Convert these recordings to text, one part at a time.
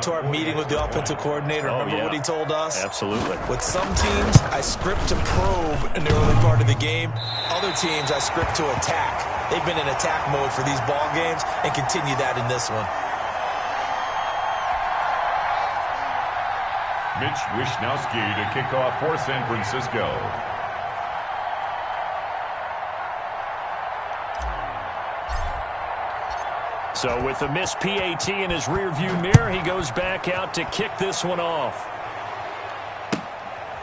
To our meeting with the offensive coordinator, remember what he told us? Absolutely. With some teams, I script to probe in the early part of the game. Other teams, I script to attack. They've been in attack mode for these ball games and continue that in this one. Mitch Wishnowski to kick off for San Francisco. So with the missed PAT in his rearview mirror, he goes back out to kick this one off.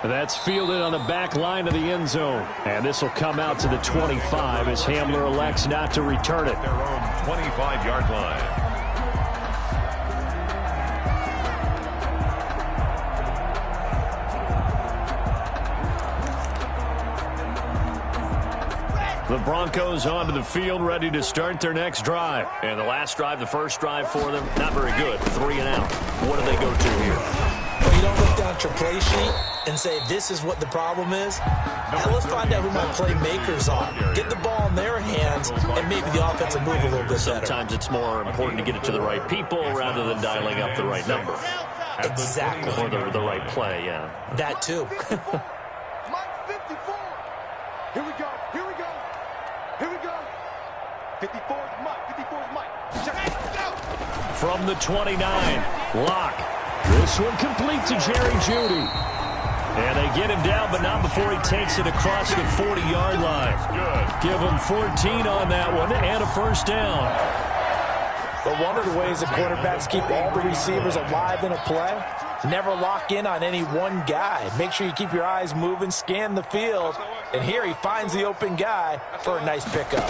That's fielded on the back line of the end zone. And this will come out to the 25 as Hamler elects not to return it. Their own 25-yard line. The Broncos onto the field, ready to start their next drive. And the last drive, the first drive for them, not very good. 3 and out. What do they go to here? Well, you don't look down at your play sheet and say, this is what the problem is. Now, let's find out who my playmakers are. Get the ball in their hands, and maybe the offense will move a little bit better. Sometimes it's more important to get it to the right people rather than dialing up the right number. Exactly. Or the right play, yeah. That, too. Mike 54. Here we go. Here we go. Here we go. 54 is Mike. 54 is Mike. Check it out. From the 29, Locke. This one complete to Jerry Jeudy. And they get him down, but not before he takes it across the 40-yard line. Good. Give him 14 on that one and a first down. But one of the ways the quarterbacks keep all the receivers alive in a play, never lock in on any one guy. Make sure you keep your eyes moving, scan the field. And here he finds the open guy for a nice pickup.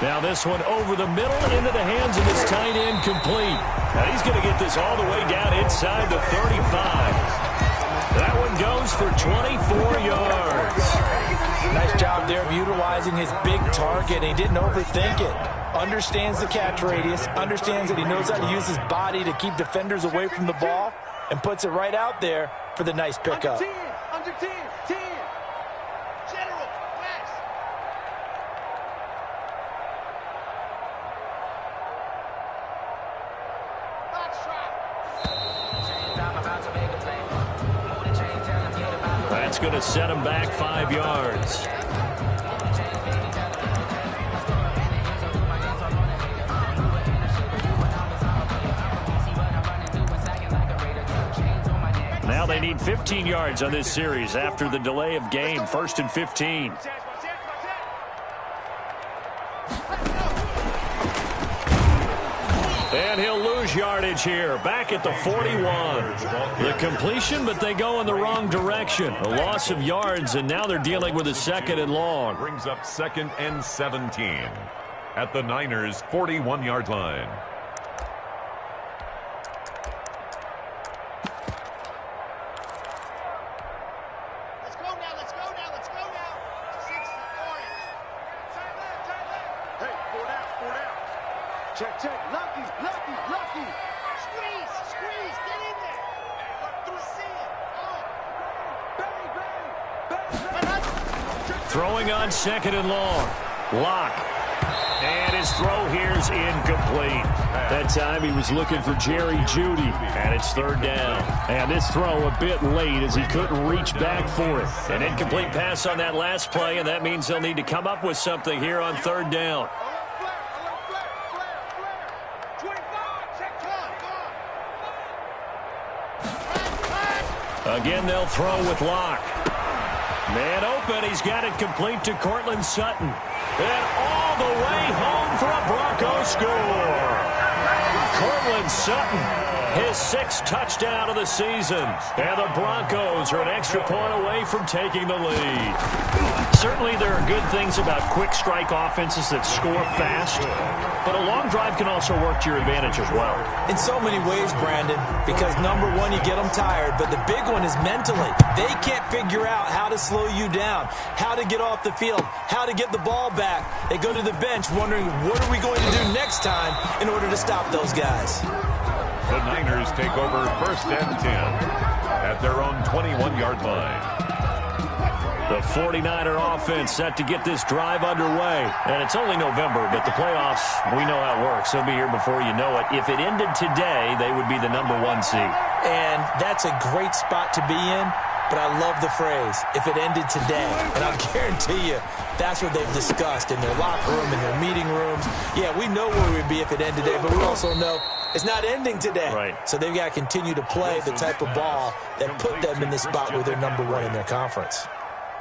Now this one over the middle into the hands of his tight end, complete. Now he's going to get this all the way down inside the 35. That one goes for 24 yards. Nice job there of utilizing his big target. He didn't overthink it. Understands the catch radius, understands that he knows how to use his body to keep defenders away from the ball, and puts it right out there for the nice pickup. Under 10. 10. General. Max. Box shot. That's going to set him back 5 yards. Now they need 15 yards on this series after the delay of game. 1st and 15. And he'll lose yardage here. Back at the 41. The completion, but they go in the wrong direction. A loss of yards, and now they're dealing with a 2nd and long. Brings up 2nd and 17 at the Niners' 41-yard line. Check. Lucky. Squeeze. Get in there. Bang. Throwing on 2nd and long. Locke. And his throw here is incomplete. That time he was looking for Jerry Jeudy. And it's 3rd down. And this throw a bit late as he couldn't reach back for it. An incomplete pass on that last play, and that means they'll need to come up with something here on 3rd down. Again, they'll throw with Locke. Man open. He's got it complete to Cortland Sutton. And all the way home for a Bronco score. Cortland Sutton, his 6th touchdown of the season. And the Broncos are an extra point away from taking the lead. Certainly there are good things about quick strike offenses that score fast. But a long drive can also work to your advantage as well. In so many ways, Brandon, because number one, you get them tired, but the big one is mentally. They can't figure out how to slow you down, how to get off the field, how to get the ball back. They go to the bench wondering, what are we going to do next time in order to stop those guys? The Niners take over 1st and 10 at their own 21-yard line. The 49er offense set to get this drive underway. And it's only November, but the playoffs, we know how it works. They'll be here before you know it. If it ended today, they would be the #1 seed. And that's a great spot to be in, but I love the phrase, if it ended today. And I'll guarantee you, that's what they've discussed in their locker room, in their meeting rooms. Yeah, we know where we'd be if it ended today, but we also know it's not ending today. Right. So they've got to continue to play the type of ball that put them in this spot where they're #1 in their conference.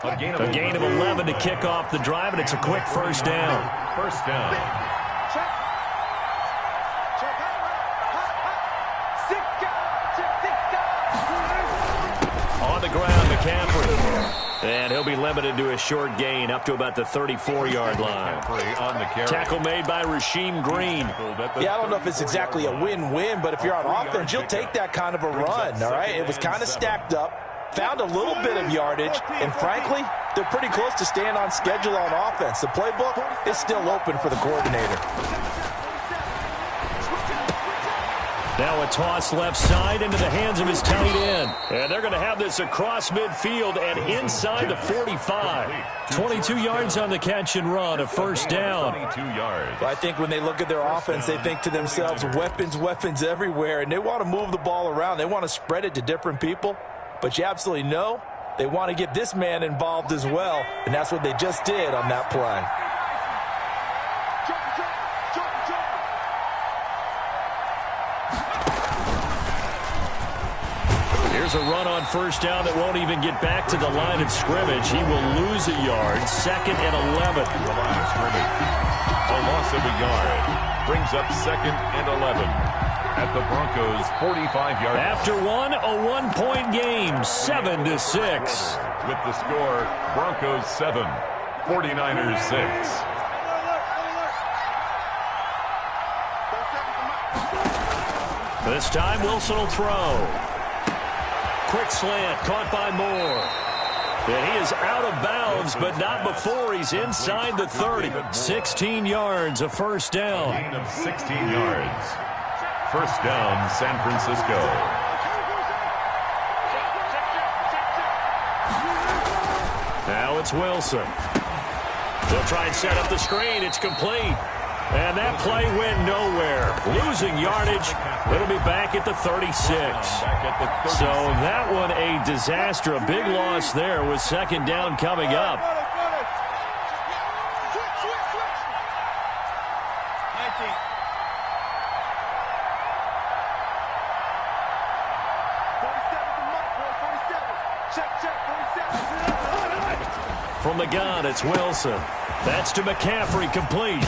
A gain of 11 to kick off the drive, and it's a quick first down. First down. On the ground, McCaffrey. And he'll be limited to a short gain up to about the 34-yard line. Tackle made by Rasheem Green. Yeah, I don't know if it's exactly a win-win, but if you're on offense, you'll take that kind of a run, all right? It was kind of stacked up. Found a little bit of yardage, and frankly, they're pretty close to staying on schedule on offense. The playbook is still open for the coordinator. Now a toss left side into the hands of his tight end. And they're going to have this across midfield and inside the 45. 22 yards on the catch and run, a first down. 22 yards. Well, I think when they look at their offense, they think to themselves, weapons, weapons everywhere, and they want to move the ball around. They want to spread it to different people. But you absolutely know they want to get this man involved as well, and that's what they just did on that play. Here's a run on first down that won't even get back to the line of scrimmage. He will lose a yard, 2nd and 11. The line of scrimmage. A loss of a yard brings up 2nd and 11. At the Broncos' 45-yard line. After one, a 1-point game, 7-6. With the score, Broncos 7, 49ers 6. This time, Wilson will throw. Quick slant, caught by Moore. And he is out of bounds, but not before he's inside the 30. 16 yards, a first down. Gain of 16 yards. First down, San Francisco. Now it's Wilson. They'll try and set up the screen. It's complete. And that play went nowhere. Losing yardage. It'll be back at the 36. So that one a disaster. A big loss there with 2nd down coming up. From the gun, it's Wilson. That's to McCaffrey, complete.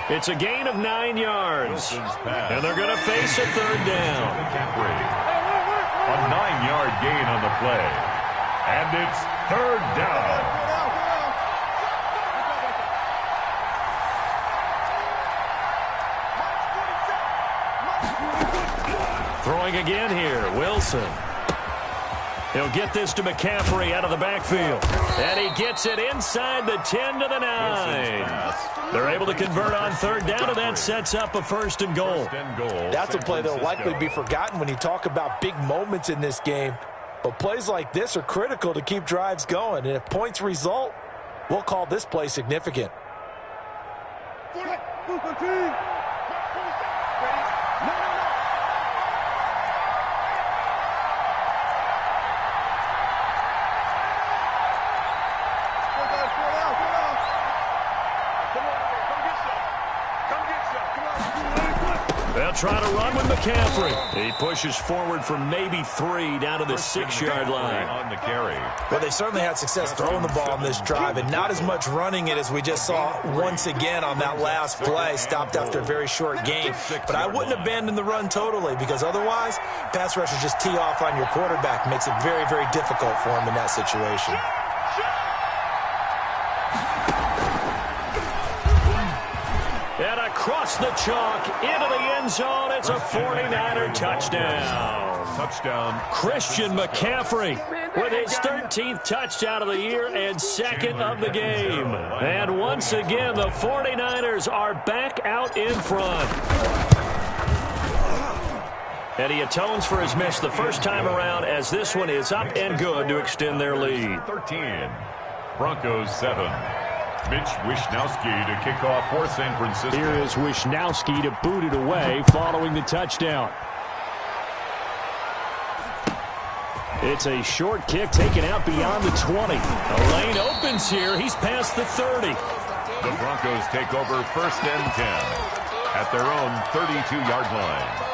It's a gain of 9 yards. And they're going to face a 3rd down. A 9-yard gain on the play. And it's 3rd down. Throwing again here, Wilson. He'll get this to McCaffrey out of the backfield. And he gets it inside the 10 to the 9. They're able to convert on 3rd down, and that sets up a 1st and goal. That's a play that will likely be forgotten when you talk about big moments in this game. But plays like this are critical to keep drives going. And if points result, we'll call this play significant. They'll try to run with McCaffrey. He pushes forward for maybe 3 down to the 6-yard line. On the carry. Well, they certainly had success throwing the ball on this drive, and not as much running it as we just saw once again on that last play. Stopped after a very short gain. But I wouldn't abandon the run totally, because otherwise, pass rushers just tee off on your quarterback. Makes it very, very difficult for him in that situation. And across the chalk into the end zone. It's a 49er touchdown. Touchdown. Christian McCaffrey with his 13th touchdown of the year and 2nd of the game. And once again, the 49ers are back out in front. And he atones for his miss the first time around, as this one is up and good to extend their lead. 13. Broncos 7. Mitch Wishnowsky to kick off for San Francisco. Here is Wishnowsky to boot it away following the touchdown. It's a short kick taken out beyond the 20. The lane opens here. He's past the 30. The Broncos take over 1st and 10 at their own 32-yard line.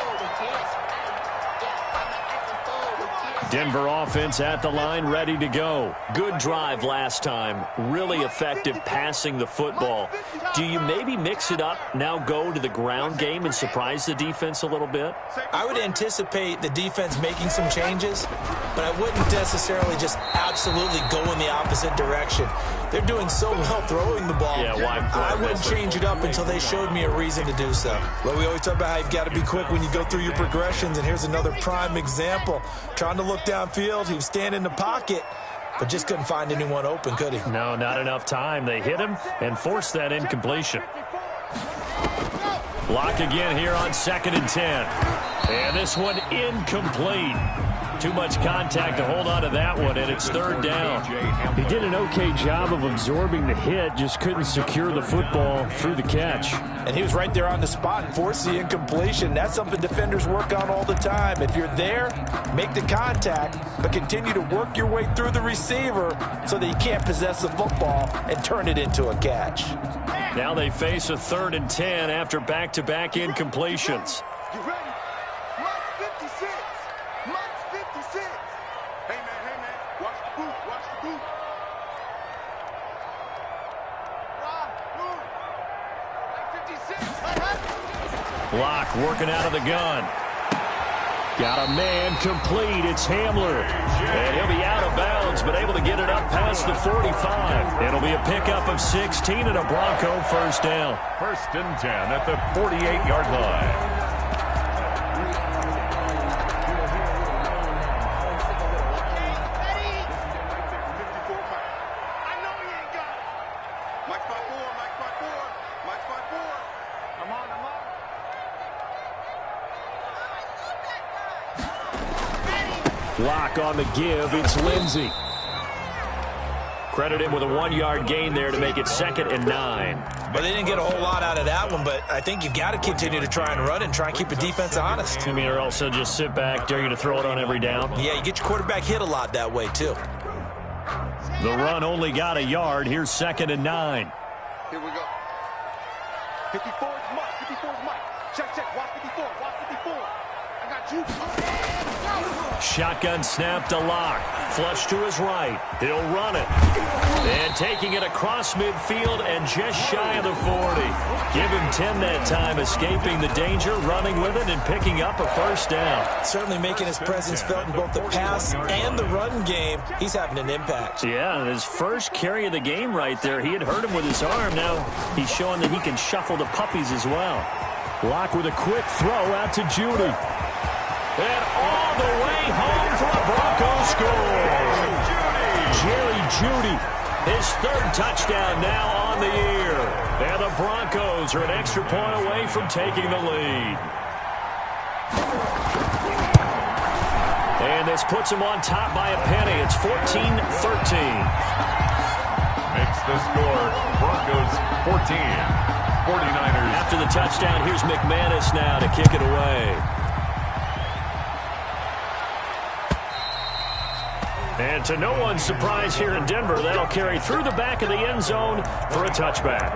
Denver offense at the line, ready to go. Good drive last time. Really effective passing the football. Do you maybe mix it up, now go to the ground game and surprise the defense a little bit? I would anticipate the defense making some changes, but I wouldn't necessarily just absolutely go in the opposite direction. They're doing so well throwing the ball. Yeah, why? I wouldn't change it up until they showed me a reason to do so. Well, we always talk about how you've got to be quick when you go through your progressions, and here's another prime example. Trying to look downfield, he was standing in the pocket, but just couldn't find anyone open, could he? No, not enough time. They hit him and forced that incompletion. Block again here on 2nd and 10. And this one incomplete. Too much contact to hold on to that one, and it's 3rd down. He did an okay job of absorbing the hit, just couldn't secure the football through the catch. And he was right there on the spot and forced the incompletion. That's something defenders work on all the time. If you're there, make the contact, but continue to work your way through the receiver so that you can't possess the football and turn it into a catch. Now they face a 3rd and 10 after back-to-back incompletions. You ready? Mark 56. Mark 56. Hey, man. Watch the boot. Watch the boot. Mark 56. Block working out of the gun. Got a man complete. It's Hamler. And he'll be out of bounds, but able to get it up past the 45. It'll be a pickup of 16 and a Bronco 1st down. 1st and 10 at the 48-yard line. Block on the give. It's Lindsey. Credit him with a 1-yard gain there to make it 2nd and 9. But they didn't get a whole lot out of that one, but I think you've got to continue to try and run and try and keep the defense honest. I mean, or also just sit back, dare you to throw it on every down. Yeah, you get your quarterback hit a lot that way, too. The run only got a yard. Here's 2nd and 9. Here we go. 54 is Mike. 54 is Mike. Check. Watch 54. Watch 54. I got you. Shotgun snap to Locke. Flush to his right. He'll run it. And taking it across midfield and just shy of the 40. Give him 10 that time, escaping the danger, running with it, and picking up a 1st down. Certainly making his presence felt in both the pass and the run game. He's having an impact. Yeah, his first carry of the game right there. He had hurt him with his arm. Now he's showing that he can shuffle the puppies as well. Locke with a quick throw out to Judy. And all the way home for a Broncos score. Jerry Judy, his 3rd touchdown now on the year. And the Broncos are an extra point away from taking the lead. And this puts them on top by a penny. It's 14-13. Makes the score Broncos 14. 49ers. After the touchdown, here's McManus now to kick it away. And to no one's surprise here in Denver, that'll carry through the back of the end zone for a touchback.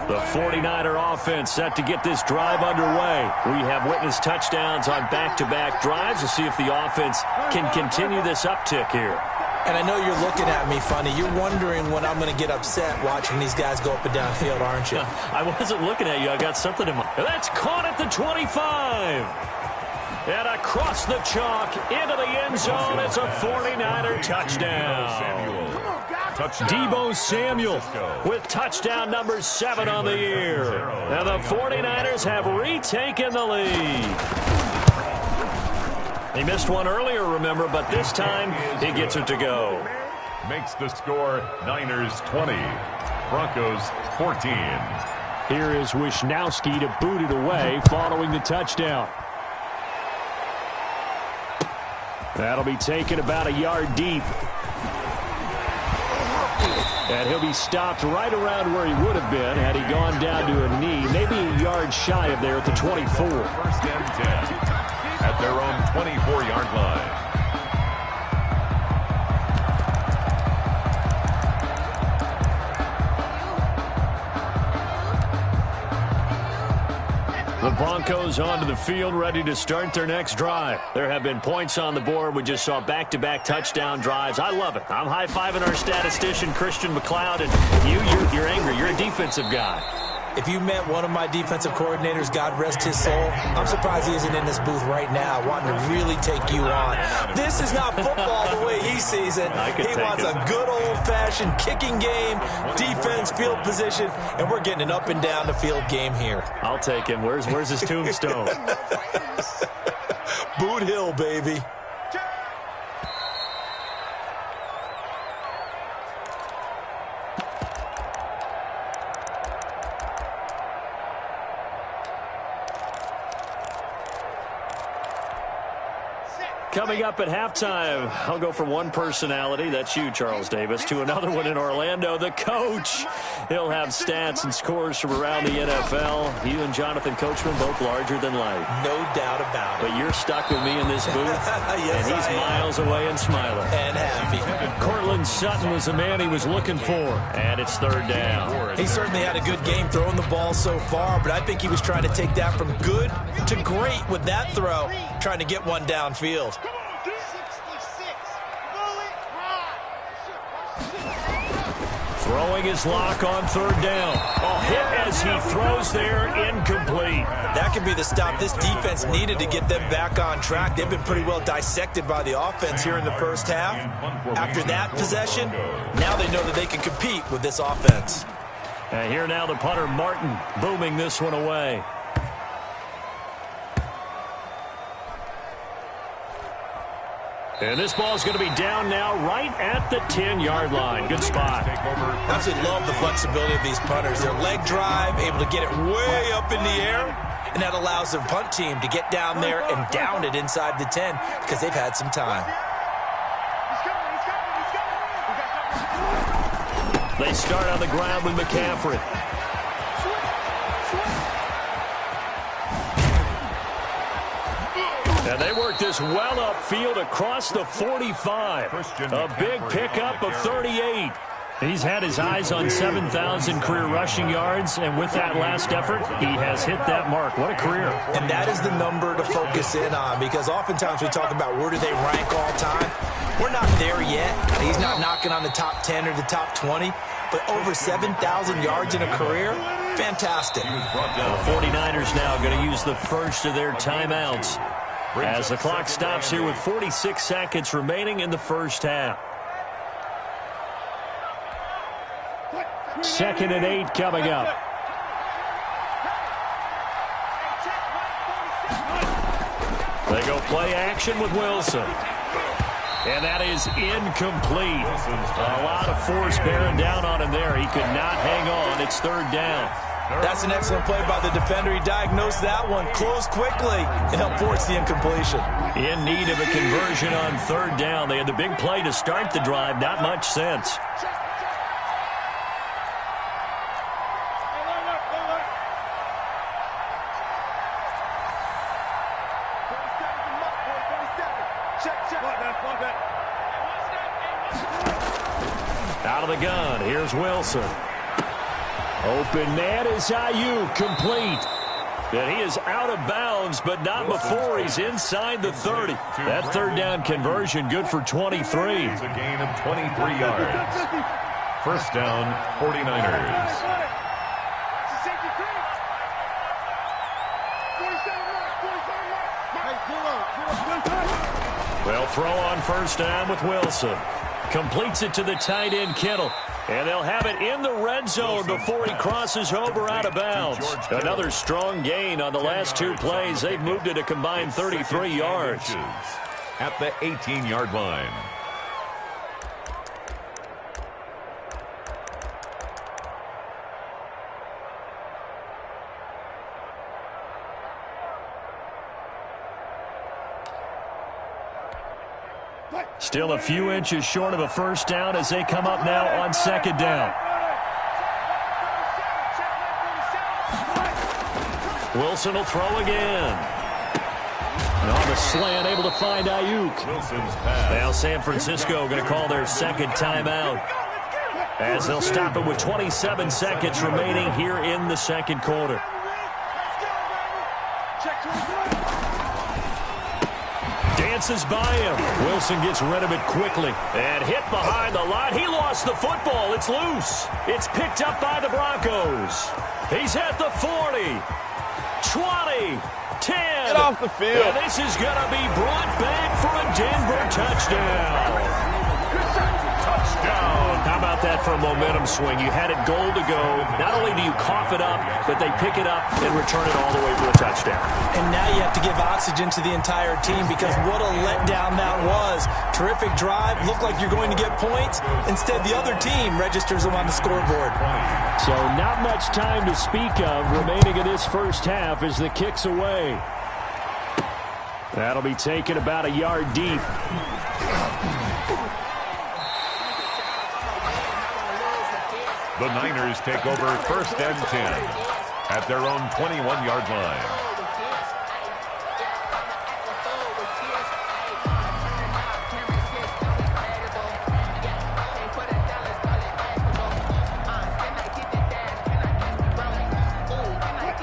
The 49er offense set to get this drive underway. We have witnessed touchdowns on back-to-back drives to see if the offense can continue this uptick here. And I know you're looking at me funny. You're wondering when I'm going to get upset watching these guys go up and down field, aren't you? I wasn't looking at you. I got something in mind. That's caught at the 25. And across the chalk into the end zone. It's a 49er touchdown. Deebo Samuel with touchdown number 7 on the year. And the 49ers have retaken the lead. He missed one earlier, remember, but this time he gets it to go. makes the score Niners 20, Broncos 14. Here is Wisnowski to boot it away following the touchdown. That'll be taken about a yard deep. And he'll be stopped right around where he would have been had he gone down to a knee, maybe a yard shy of there at the 24. First and 10 at their own 24-yard line. The Broncos onto the field, ready to start their next drive. There have been points on the board. We just saw back-to-back touchdown drives. I love it. I'm high-fiving our statistician, Christian McLeod, and you're angry. You're a defensive guy. If you met one of my defensive coordinators, God rest his soul, I'm surprised he isn't in this booth right now wanting to really take you on. This is not football the way he sees it. He wants a good old-fashioned kicking game, defense, field position, and we're getting an up-and-down-the-field game here. I'll take him. Where's his tombstone? Boot Hill, baby. Coming up at halftime, I'll go from one personality, that's you, Charles Davis, to another one in Orlando, the coach. He'll have stats and scores from around the NFL. You and Jonathan Coachman, both larger than life. No doubt about it. But you're stuck with me in this booth, yes, and he's miles away and smiling. And happy. Cortland Sutton was the man he was looking for, and it's third down. He certainly had a good game throwing the ball so far, but I think he was trying to take that from good to great with that throw, trying to get one downfield. Throwing his lock on third down. A hit as he throws there, incomplete. That could be the stop this defense needed to get them back on track. They've been pretty well dissected by the offense here in the first half. After that possession, now they know that they can compete with this offense. And here now the punter, Martin, booming this one away. And this ball's going to be down now right at the 10-yard line. Good spot. I absolutely love the flexibility of these punters. Their leg drive, able to get it way up in the air, and that allows their punt team to get down there and down it inside the 10 because they've had some time. They start on the ground with McCaffrey. And they work this well upfield across the 45. A big pickup of 38. He's had his eyes on 7,000 career rushing yards, and with that last effort, he has hit that mark. What a career. And that is the number to focus in on, because oftentimes we talk about where do they rank all time. We're not there yet. He's not knocking on the top 10 or the top 20, but over 7,000 yards in a career, fantastic. The 49ers now going to use the first of their timeouts as the clock stops here with 46 seconds remaining in the first half. 2nd and 8 coming up. They go play action with Wilson. And that is incomplete. A lot of force bearing down on him there. He could not hang on. It's third down. That's an excellent play by the defender. He diagnosed that one, closed quickly, and helped force the incompletion. In need of a conversion on third down. They had the big play to start the drive. Not much sense. Out of the gun, here's Wilson. Open man is Ayuk, complete. And he is out of bounds, but not before he's inside the 30. That third down conversion good for 23. It's a gain of 23 yards. First down, 49ers. They'll throw on first down with Wilson. Completes it to the tight end, Kittle. And they'll have it in the red zone before he crosses over out of bounds. Another strong gain on the last two plays. They've moved it a combined 33 yards. At the 18-yard line. Still a few inches short of a first down as they come up now on second down. Wilson will throw again. And on the slant, able to find Ayuk. Wilson's pass. Now San Francisco going to call their second timeout, as they'll stop it with 27 seconds remaining here in the second quarter. Dances by him. Wilson gets rid of it quickly and hit behind the line. He lost the football. It's loose. It's picked up by the Broncos. He's at the 40, 20, 10. Get off the field. And this is going to be brought back for a Denver touchdown. Touchdown. How about that for a momentum swing? You had it goal to go. Not only do you cough it up, but they pick it up and return it all the way for a touchdown. And now you have to give oxygen to the entire team, because what a letdown that was. Terrific drive. Looked like you're going to get points. Instead, the other team registers them on the scoreboard. So not much time to speak of remaining in this first half as the kick's away. That'll be taken about a yard deep. The Niners take over first and 10 at their own 21-yard line.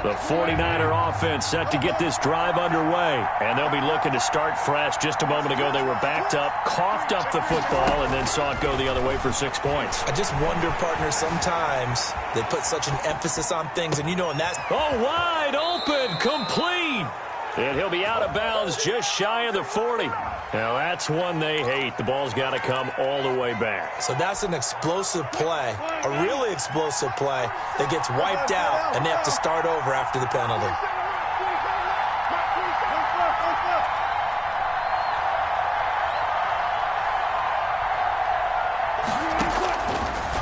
The 49er offense set to get this drive underway. And they'll be looking to start fresh. Just a moment ago, they were backed up, coughed up the football, and then saw it go the other way for 6 points. I just wonder, partner, sometimes they put such an emphasis on things, and you know, and that's... Oh, wide open, complete. And he'll be out of bounds just shy of the 40. Now, that's one they hate. The ball's got to come all the way back. So that's an explosive play, a really explosive play that gets wiped out, and they have to start over after the penalty.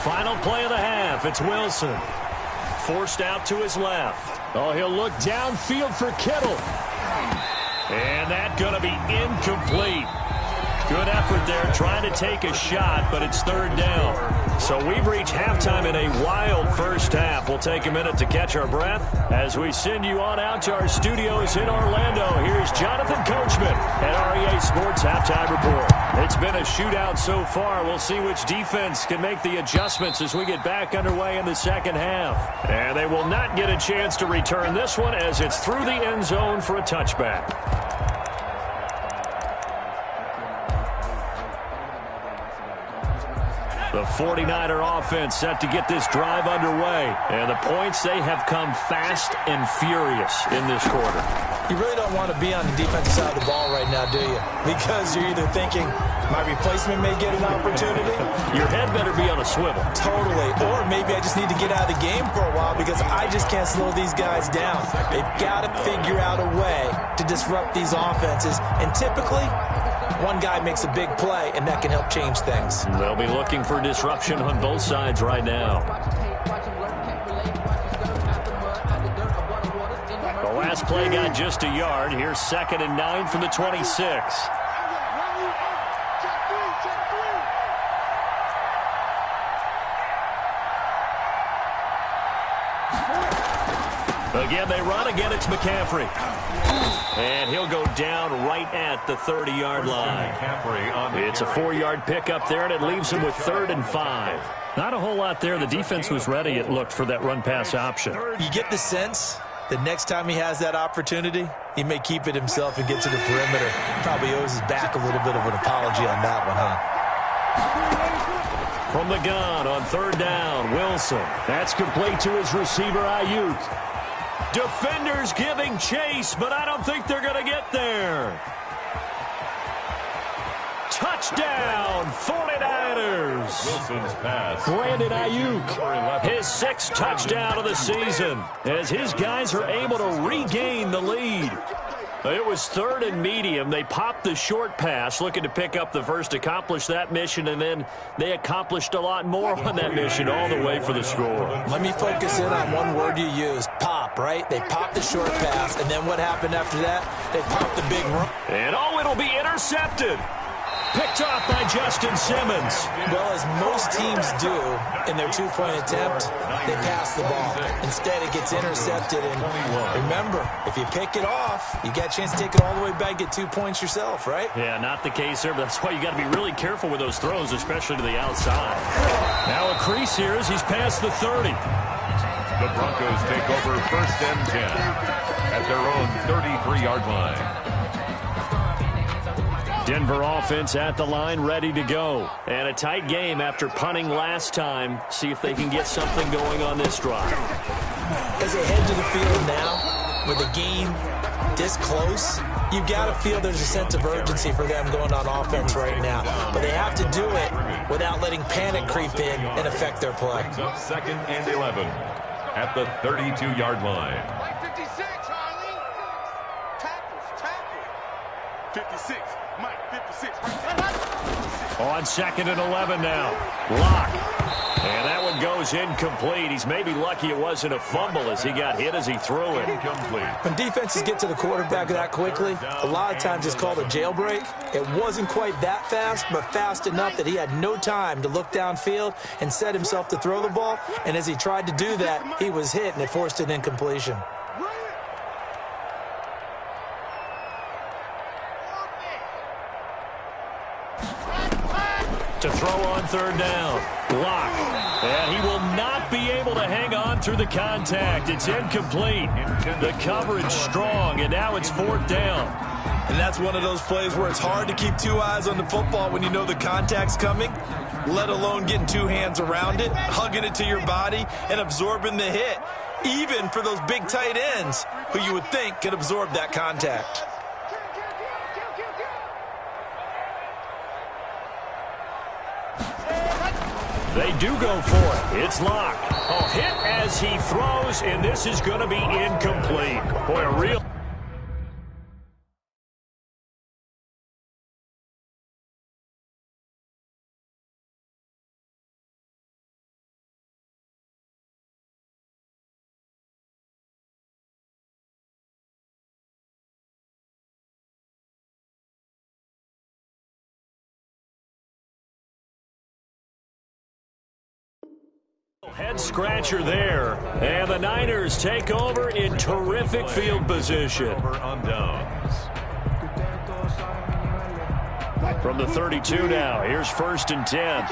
Final play of the half. It's Wilson. Forced out to his left. Oh, he'll look downfield for Kittle. And that's going to be incomplete. Good effort there, trying to take a shot, but it's third down. So we've reached halftime in a wild first half. We'll take a minute to catch our breath as we send you on out to our studios in Orlando. Here's Jonathan Coachman at REA Sports Halftime Report. It's been a shootout so far. We'll see which defense can make the adjustments as we get back underway in the second half. And they will not get a chance to return this one as it's through the end zone for a touchback. The 49er offense set to get this drive underway. And the points, they have come fast and furious in this quarter. You really don't want to be on the defensive side of the ball right now, do you? Because you're either thinking, my replacement may get an opportunity. Your head better be on a swivel. Totally. Or maybe I just need to get out of the game for a while because I just can't slow these guys down. They've got to figure out a way to disrupt these offenses. And typically, one guy makes a big play, and that can help change things. They'll be looking for disruption on both sides right now. The last play got just a yard. Here's 2nd and 9 from the 26. Again, they run. Again, it's McCaffrey. And he'll go down right at the 30-yard line. It's a 4-yard pickup there, and it leaves him with 3rd and 5. Not a whole lot there. The defense was ready, it looked, for that run-pass option. You get the sense that next time he has that opportunity, he may keep it himself and get to the perimeter. Probably owes his back a little bit of an apology on that one, huh? From the gun on 3rd down, Wilson. That's complete to his receiver, Ayuk. Defenders giving chase, but I don't think they're going to get there. Touchdown, 49ers. Wilson's pass. Brandon Ayuk, his 6th touchdown of the season, as his guys are able to regain the lead. It was 3rd and medium. They popped the short pass, looking to pick up the first, accomplish that mission, and then they accomplished a lot more on that mission all the way for the score. Let me focus in on one word you used, pop, right? They popped the short pass, and then what happened after that? They popped the big run. And oh, it'll be intercepted. picked off by Justin Simmons. Well, as most teams do in their two-point attempt, they pass the ball. Instead, it gets intercepted. And remember, if you pick it off, you got a chance to take it all the way back, get 2 points yourself, right? Yeah, not the case there, but that's why you got to be really careful with those throws, especially to the outside. Now a crease here as he's past the 30. The Broncos take over 1st and 10 at their own 33-yard line. Denver offense at the line, ready to go. And a tight game after punting last time. See if they can get something going on this drive. As they head to the field now, with the game this close, you've got to feel there's a sense of urgency for them going on offense right now. But they have to do it without letting panic creep in and affect their play. 2nd and 11 at the 32-yard line. 56, Harley. Tackle. 56. Mike, 56. On 2nd and 11 now. Block. And that one goes incomplete. He's maybe lucky it wasn't a fumble as he got hit as he threw it. Incomplete. When defenses get to the quarterback that quickly, a lot of times it's called a jailbreak. It wasn't quite that fast, but fast enough that he had no time to look downfield and set himself to throw the ball. And as he tried to do that, he was hit, and it forced an incompletion. To throw on 3rd down. Block. And he will not be able to hang on through the contact. It's incomplete. The coverage strong, and now it's 4th down. And that's one of those plays where it's hard to keep 2 eyes on the football when you know the contact's coming, let alone getting 2 hands around it, hugging it to your body, and absorbing the hit, even for those big tight ends who you would think could absorb that contact. They do go for it. It's Locke. A hit as he throws, and this is going to be incomplete. Boy, a real... Head scratcher there, and the Niners take over in terrific field position. On downs. From the 32 now, here's 1st and 10.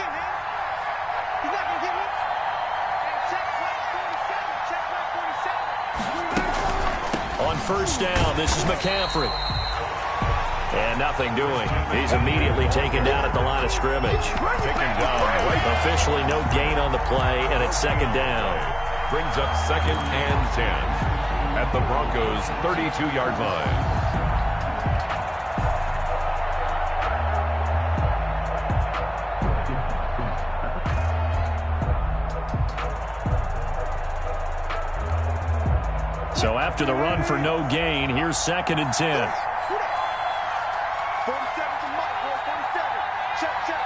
On 1st down, this is McCaffrey. And nothing doing. He's immediately taken down at the line of scrimmage. Taken down right. Officially no gain on the play, and it's 2nd down. Brings up 2nd and 10 at the Broncos' 32-yard line. So after the run for no gain, here's 2nd and 10. 47 to Mike, 47. Check, 47.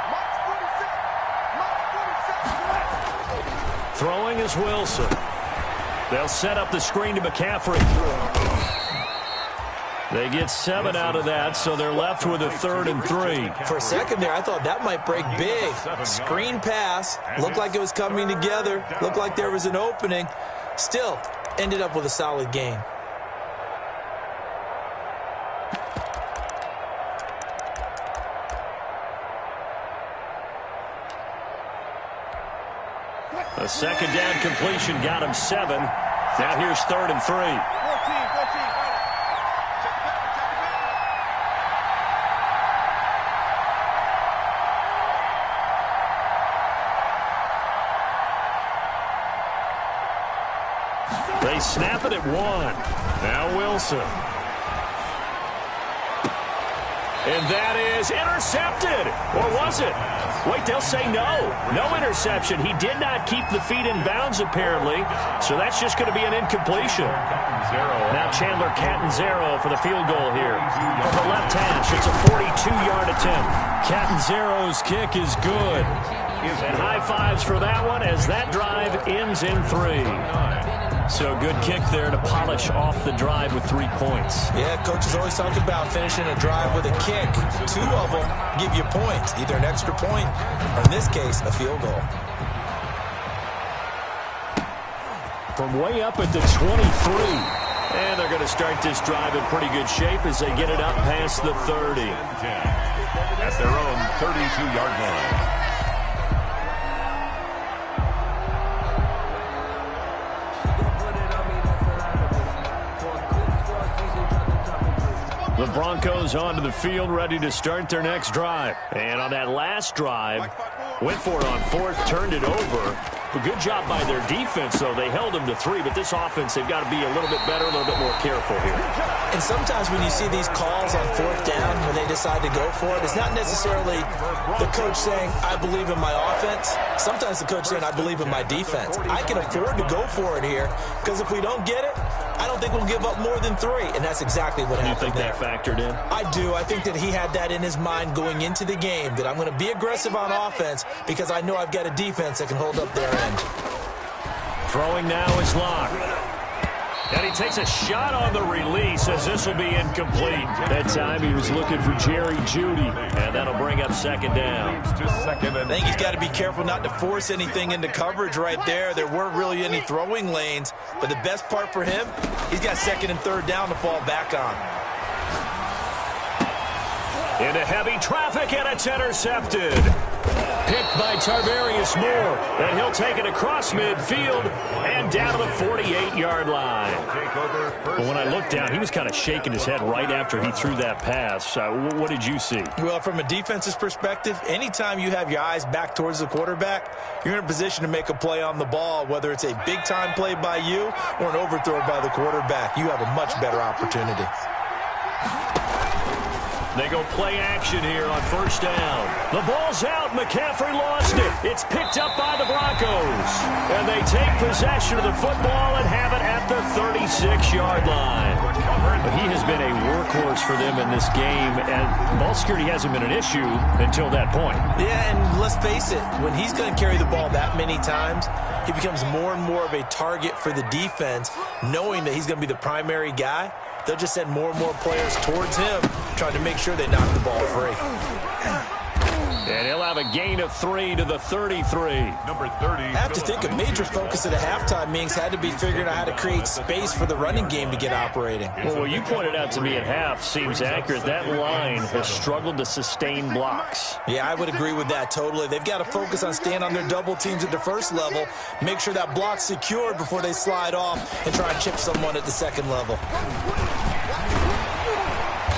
Mike's 47. Throwing is Wilson. They'll set up the screen to McCaffrey. They get 7 out of that, so they're left with a 3rd and 3. For a second there, I thought that might break big. Screen pass. Looked like it was coming together. Looked like there was an opening. Still, ended up with a solid gain. A 2nd down completion got him 7. Now here's 3rd and 3. 14. They snap it at 1. Now Wilson. And that is intercepted. Or was it? Wait, they'll say no. No interception. He did not keep the feet in bounds, apparently. So that's just going to be an incompletion. Now Chandler Catanzaro for the field goal here. From the left hash, it's a 42-yard attempt. Catanzaro's kick is good. And high fives for that one as that drive ends in 3. So good kick there to polish off the drive with 3 points. Yeah, coaches always talk about finishing a drive with a kick. 2 of them give you points, either an extra point or, in this case, a field goal. From way up at the 23. And they're going to start this drive in pretty good shape as they get it up past the 30. At their own 32-yard line. The Broncos onto the field, ready to start their next drive. And on that last drive, went for it on 4th, turned it over. A good job by their defense, though. They held them to 3, but this offense, they've got to be a little bit better, a little bit more careful here. And sometimes when you see these calls on 4th down, when they decide to go for it, it's not necessarily the coach saying, I believe in my offense. Sometimes the coach saying, I believe in my defense. I can afford to go for it here, because if we don't get it, I don't think we'll give up more than 3, and that's exactly what happened. You think there. That factored in? I do. I think that he had that in his mind going into the game, that I'm going to be aggressive on offense because I know I've got a defense that can hold up their end. Throwing now is Locke. And he takes a shot on the release as this will be incomplete. That time he was looking for Jerry Jeudy, and that'll bring up 2nd down. I think he's got to be careful not to force anything into coverage right there. There weren't really any throwing lanes, but the best part for him, he's got 2nd and 3rd down to fall back on. Into heavy traffic, and it's intercepted. Picked by Tarvarius Moore, and he'll take it across midfield and down to the 48-yard line. But when I looked down, he was kind of shaking his head right after he threw that pass. What did you see? Well, from a defense's perspective, anytime you have your eyes back towards the quarterback, you're in a position to make a play on the ball, whether it's a big-time play by you or an overthrow by the quarterback. You have a much better opportunity. They go play action here on 1st down. The ball's out. McCaffrey lost it. It's picked up by the Broncos. And they take possession of the football and have it at the 36-yard line. But he has been a workhorse for them in this game, and ball security hasn't been an issue until that point. Yeah, and let's face it, when he's going to carry the ball that many times, he becomes more and more of a target for the defense, knowing that he's going to be the primary guy. They'll just send more and more players towards him, trying to make sure they knock the ball free. And he'll have a gain of 3 to the 33. Number 30. I have to think a major focus of the halftime meetings had to be figuring out how to create space for the running game to get operating. Well, what you pointed out to me at half seems accurate. That line has struggled to sustain blocks. Yeah, I would agree with that totally. They've got to focus on staying on their double teams at the 1st level, make sure that block's secured before they slide off and try and chip someone at the 2nd level.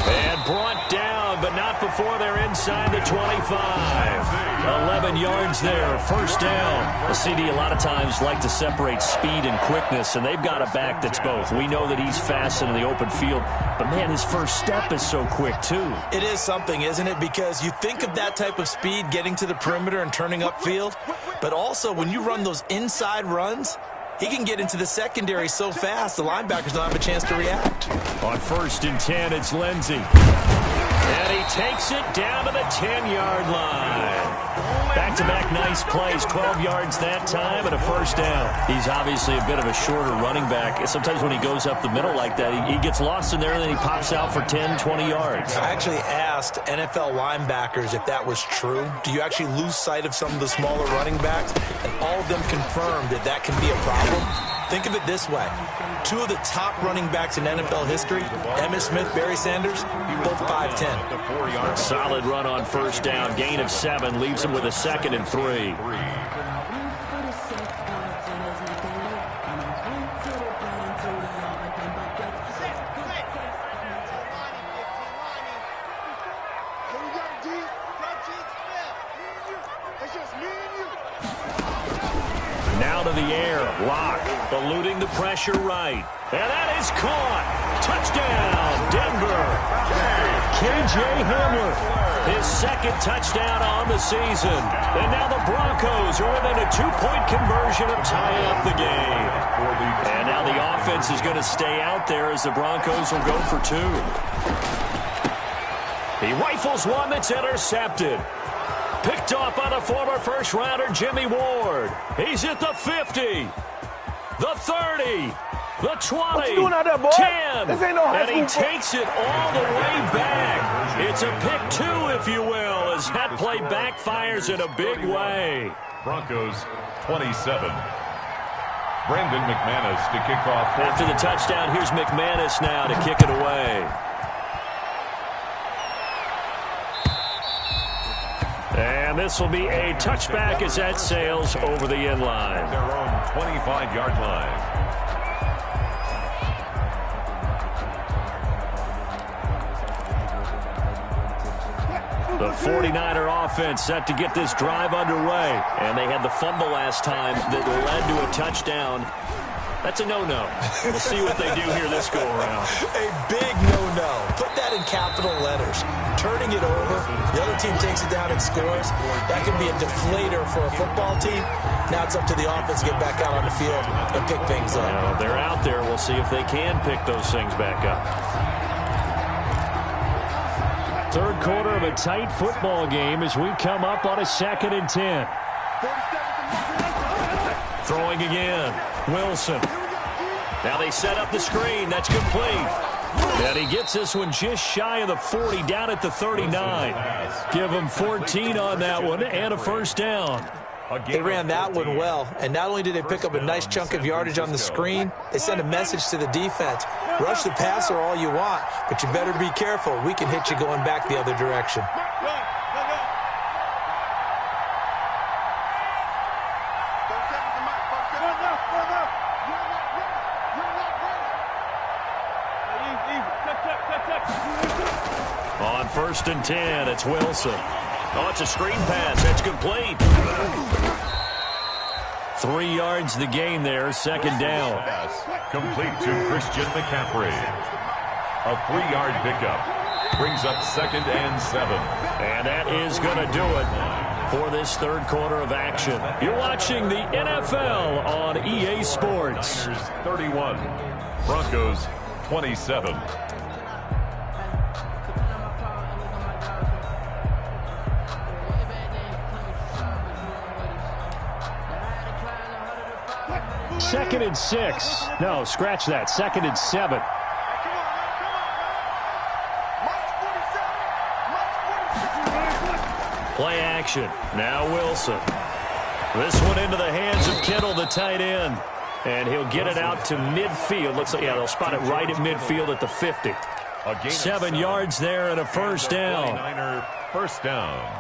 And brought down, but not before they're inside the 25. 11 yards there, 1st down. The CD a lot of times like to separate speed and quickness, and they've got a back that's both. We know that he's fast in the open field, but, man, his first step is so quick, too. It is something, isn't it? Because you think of that type of speed getting to the perimeter and turning upfield, but also when you run those inside runs, he can get into the secondary so fast, the linebackers don't have a chance to react. On 1st and 10, it's Lindsey. And he takes it down to the 10-yard line. Back-to-back nice plays, 12 yards that time and a 1st down. He's obviously a bit of a shorter running back. Sometimes when he goes up the middle like that, he gets lost in there and then he pops out for 10, 20 yards. I actually asked NFL linebackers if that was true. Do you actually lose sight of some of the smaller running backs? And all of them confirmed that that can be a problem. Think of it this way. 2 of the top running backs in NFL history, Emmitt Smith, Barry Sanders, both 5'10". Solid run on 1st down. Gain of 7 leaves him with a 2nd and 3. Now to the air. Locke eluding the pressure right. And that is caught. Touchdown, Denver. K.J. Hamler, his 2nd touchdown on the season. And now the Broncos are within a 2-point conversion of tying up the game. And now the offense is going to stay out there as the Broncos will go for 2. He rifles one that's intercepted. Picked off by the former 1st-rounder Jimmy Ward. He's at the 50. the 30, the 20, What you doing out there, boy? 10, This ain't no high and he school takes it all the way back. It's a pick 2, if you will, as that play backfires in a big way. Broncos 27. Brandon McManus to kick off. After the touchdown, here's McManus now to kick it away. And this will be a touchback as that sails over the end line. Their own 25-yard line. The 49er offense set to get this drive underway. And they had the fumble last time that led to a touchdown. That's a no-no. We'll see what they do here this go-around. A big no-no. Put that in capital letters. Turning it over, the other team takes it down and scores. That can be a deflator for a football team. Now it's up to the offense to get back out on the field and pick things up. Well, they're out there. We'll see if they can pick those things back up. Third quarter of a tight football game as we come up on a 2nd and 10. Throwing again. Wilson. Now they set up the screen. That's complete. And he gets this one just shy of the 40, down at the 39. Give him 14 on that one and a first down. They ran that one well, and not only did they pick up a nice chunk of yardage on the screen, they sent a message to the defense. Rush the passer all you want, but you better be careful. We can hit you going back the other direction. On 1st and 10, it's Wilson. Oh, it's a screen pass. It's complete. 3 yards the gain there, 2nd down. Pass complete to Christian McCaffrey. A 3-yard pickup brings up 2nd and 7. And that is going to do it for this third quarter of action. You're watching the NFL on EA Sports. 31, Broncos 27. Second and 6. No, scratch that. 2nd and 7. Play action. Now Wilson. This one into the hands of Kittle, the tight end. And he'll get it out to midfield. Looks like, yeah, they'll spot it right at midfield at the 50. 7 yards there and a first down. 49er first down.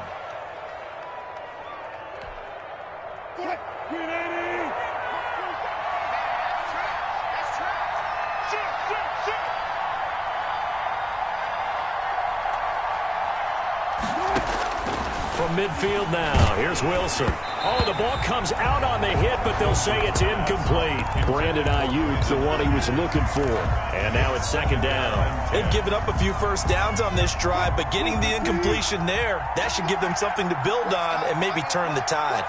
From midfield now, here's Wilson. Oh, the ball comes out on the hit, but they'll say it's incomplete. Brandon Ayuk, the one he was looking for. And now it's 2nd down. They've given up a few first downs on this drive, but getting the incompletion there, that should give them something to build on and maybe turn the tide.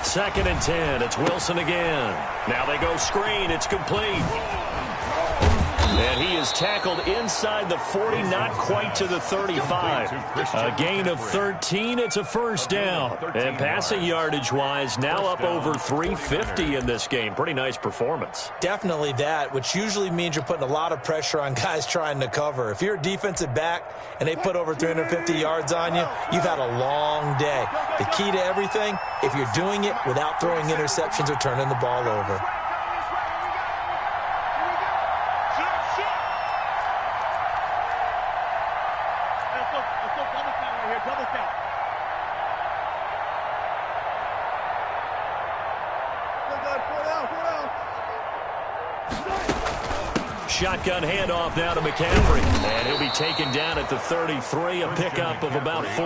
2nd and 10, it's Wilson again. Now they go screen, it's complete. And he is tackled inside the 40, not quite to the 35. A gain of 13, it's a first down. And passing yardage-wise, now up over 350 in this game. Pretty nice performance. Definitely that, which usually means you're putting a lot of pressure on guys trying to cover. If you're a defensive back and they put over 350 yards on you, you've had a long day. The key to everything, if you're doing it without throwing interceptions or turning the ball over. Shotgun handoff now to McCaffrey. And he'll be taken down at the 33, a pickup of about 4.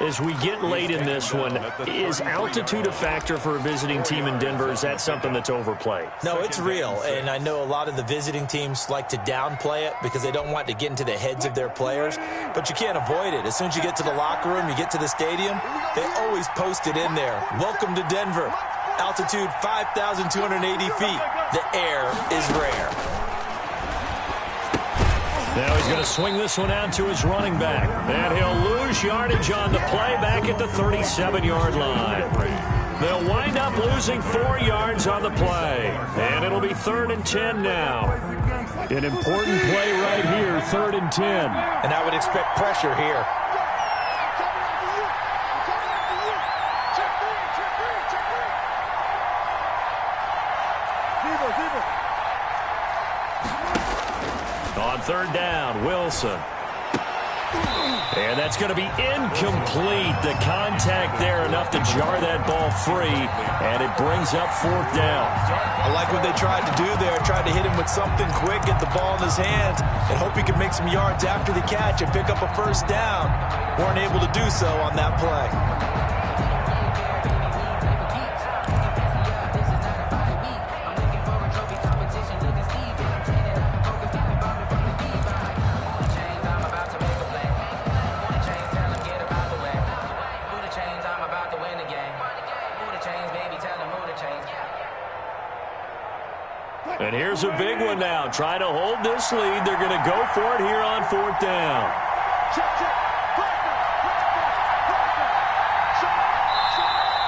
As we get late in this one, is altitude a factor for a visiting team in Denver? Is that something that's overplayed? No, it's real, and I know a lot of the visiting teams like to downplay it because they don't want to get into the heads of their players, but you can't avoid it. As soon as you get to the locker room, you get to the stadium, they always post it in there. Welcome to Denver. Altitude 5,280 feet. The air is rare. Now he's going to swing this one out to his running back. And he'll lose yardage on the play back at the 37-yard line. They'll wind up losing 4 yards on the play. And it'll be 3rd and 10 now. An important play right here, 3rd and 10. And I would expect pressure here. On 3rd down, Wilson. And that's going to be incomplete. The contact there enough to jar that ball free, and it brings up 4th down. I like what they tried to do there. Tried to hit him with something quick, get the ball in his hands, and hope he could make some yards after the catch and pick up a 1st down. Weren't able to do so on that play. And here's a big one now. Trying to hold this lead. They're going to go for it here on 4th down.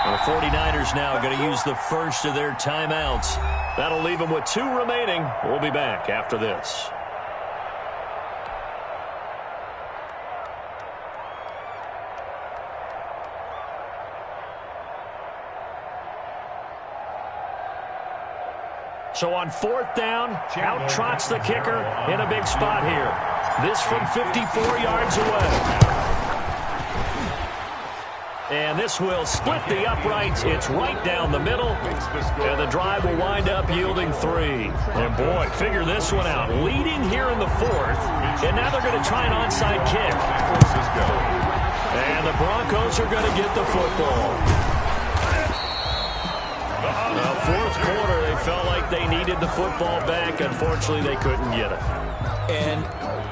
The 49ers now going to use the first of their timeouts. That'll leave them with 2 remaining. We'll be back after this. So on 4th down, out trots the kicker in a big spot here. This from 54 yards away. And this will split the uprights. It's right down the middle. And the drive will wind up yielding 3. And boy, figure this one out. Leading here in the 4th. And now they're going to try an onside kick. And the Broncos are going to get the football. Fourth quarter, they felt like they needed the football back. Unfortunately, they couldn't get it. And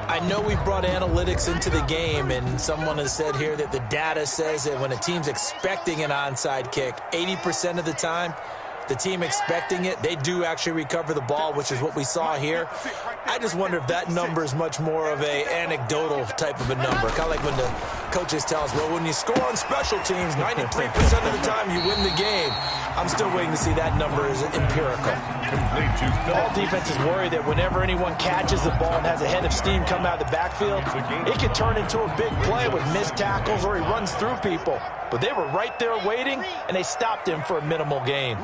I know we brought analytics into the game, and someone has said here that the data says that when a team's expecting an onside kick, 80% of the time, the team expecting it, they do actually recover the ball, which is what we saw here. I just wonder if that number is much more of a anecdotal type of a number. Kind of like when the coaches tell us, well, when you score on special teams, 93% of the time you win the game. I'm still waiting to see that number is empirical. All defenses worry that whenever anyone catches the ball and has a head of steam come out of the backfield, it could turn into a big play with missed tackles or he runs through people. But they were right there waiting, and they stopped him for a minimal gain.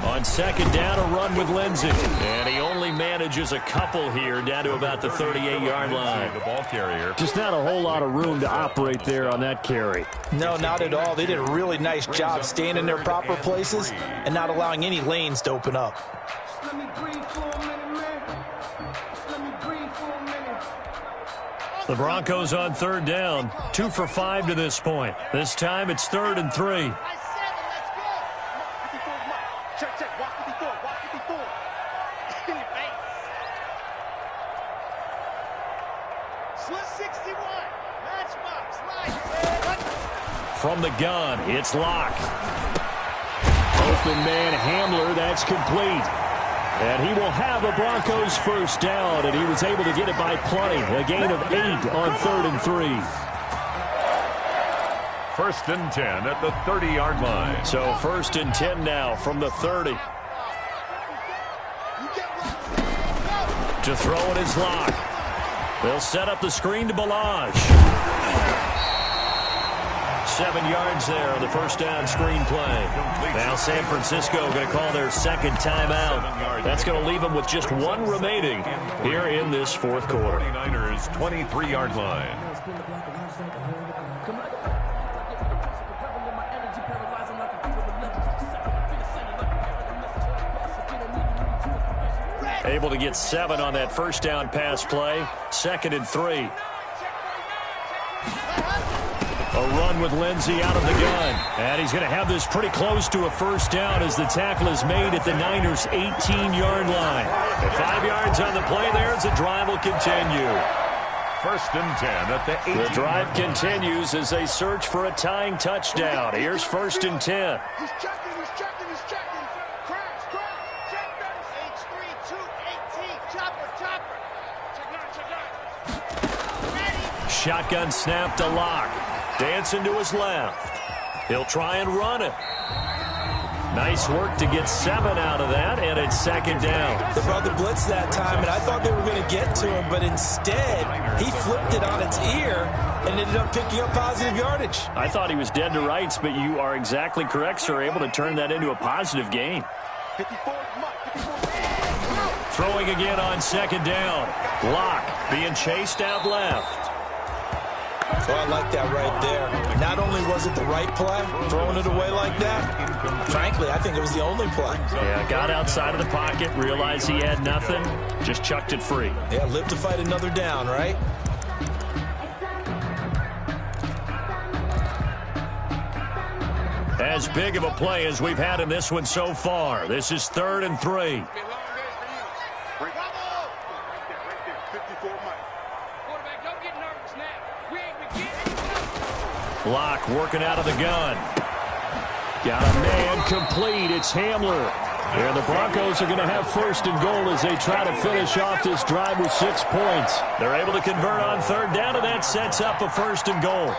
On 2nd down, a run with Lindsey. And he only manages a couple here down to about the 38-yard line. The ball carrier. Just not a whole lot of room to operate there on that carry. No, not at all. They did a really nice job staying in their proper places and not allowing any lanes to open up. The Broncos on 3rd down. 2 for 5 to this point. This time it's 3rd and 3. From the gun, it's Locke. Open man Hamler, that's complete. And he will have a Broncos 1st down, and he was able to get it by plenty. A gain of 8 on 3rd and 3. 1st and 10 at the 30-yard line. So 1st and 10 now from the 30. To throw it is Locke. They'll set up the screen to Balaj. 7 yards there on the 1st down screen play. Now San Francisco going to call their 2nd timeout. That's going to leave them with just 1 remaining here in this 4th quarter. 49ers 23-yard line. Able to get 7 on that 1st down pass play. 2nd and 3. A run with Lindsey out of the gun. And he's going to have this pretty close to a 1st down as the tackle is made at the Niners' 18-yard line. And 5 yards on the play there as the drive will continue. First and 10 at the 18. The drive continues as they search for a tying touchdown. Here's first and 10. He's checking. Crash. Check base. H3218. Chopper. Check out. Shotgun snap to Locke. Dancing to his left. He'll try and run it. Nice work to get 7 out of that, and it's second down. They brought the blitz that time, and I thought they were going to get to him, but instead, he flipped it on its ear and ended up picking up positive yardage. I thought he was dead to rights, but you are exactly correct, sir. Able to turn that into a positive gain. 54. Throwing again on second down. Locke being chased out left. So I like that right there. Not only was it the right play, throwing it away like that, frankly, I think it was the only play. Yeah, got outside of the pocket, realized he had nothing, just chucked it free. Yeah, live to fight another down, right? As big of a play as we've had in this one so far. This is 3rd and 3. Locke working out of the gun. Got a man complete. It's Hamler. And the Broncos are going to have first and goal as they try to finish off this drive with 6 points. They're able to convert on third down, and that sets up a first and goal.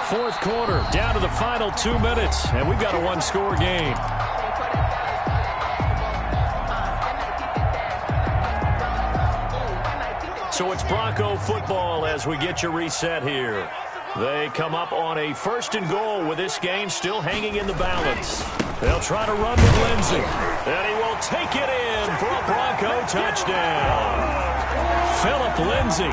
Fourth quarter, down to the final 2 minutes, and we've got a one-score game. So it's Bronco football as we get you reset here. They come up on a first and goal with this game still hanging in the balance. They'll try to run with Lindsey, and he will take it in for a Bronco touchdown. Phillip Lindsey,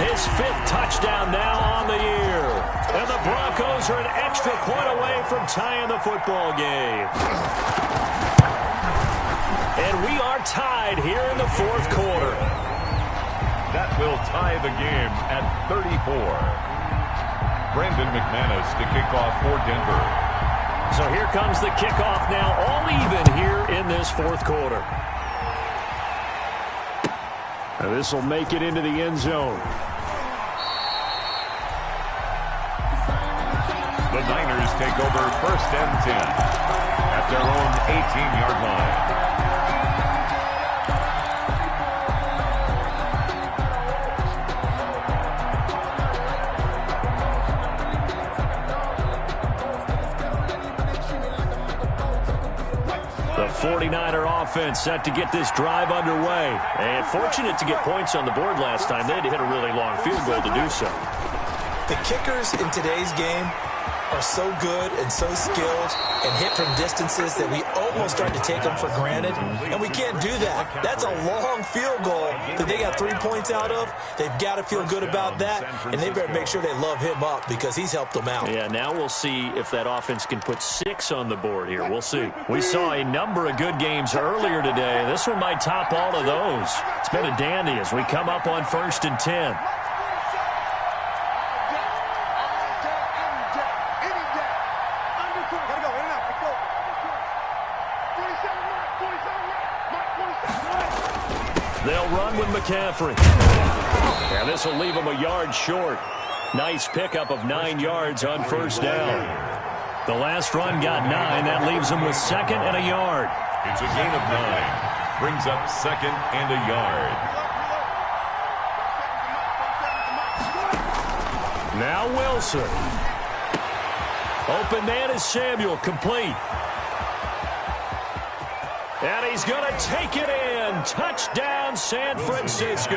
his 5th touchdown now on the year. And the Broncos are an extra point away from tying the football game. And we are tied here in the fourth quarter. That will tie the game at 34. Brandon McManus to kick off for Denver. So here comes the kickoff now, all even here in this fourth quarter. And this will make it into the end zone. The Niners take over first and 10 at their own 18-yard line. The 49er offense set to get this drive underway. And fortunate to get points on the board last time. They had to hit a really long field goal to do so. The kickers in today's game are so good and so skilled and hit from distances that we almost start to take them for granted, and we can't do that. That's a long field goal that they got 3 points out of. They've got to feel good about that, and they better make sure they love him up because he's helped them out. Yeah, now we'll see if that offense can put 6 on the board here. We'll see. We saw a number of good games earlier today. This one might top all of those. It's been a dandy as we come up on first and 10. They'll run with McCaffrey. And this will leave them a yard short. Nice pickup of 9 yards on first down. The last run got 9. That leaves them with 2nd and a yard. It's a gain of 9. Brings up 2nd and a yard. Now Wilson. Open man is Samuel, complete. And he's going to take it in. Touchdown, San Francisco.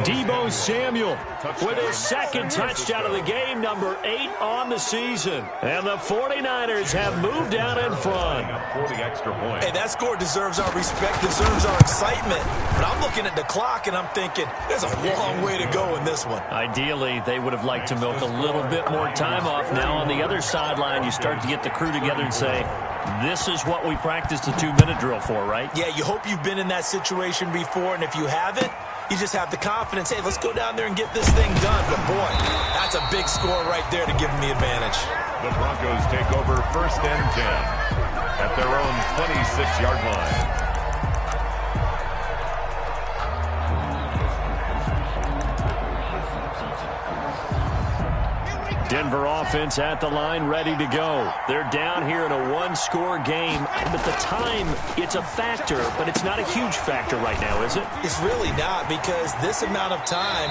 Deebo Samuel with his 2nd touchdown of the game, number 8 on the season. And the 49ers have moved out in front. Hey, that score deserves our respect, deserves our excitement. But I'm looking at the clock, and I'm thinking, there's a long way to go in this one. Ideally, they would have liked to milk a little bit more time off. Now on the other sideline, you start to get the crew together and say, this is what we practiced the 2-minute drill for, right? Yeah, you hope you've been in that situation before, and if you haven't, you just have the confidence, hey, let's go down there and get this thing done. But, boy, that's a big score right there to give them the advantage. The Broncos take over first and 10 at their own 26-yard line. Denver offense at the line, ready to go. They're down here in a one-score game, but the time, it's a factor, but it's not a huge factor right now, is it? It's really not, because this amount of time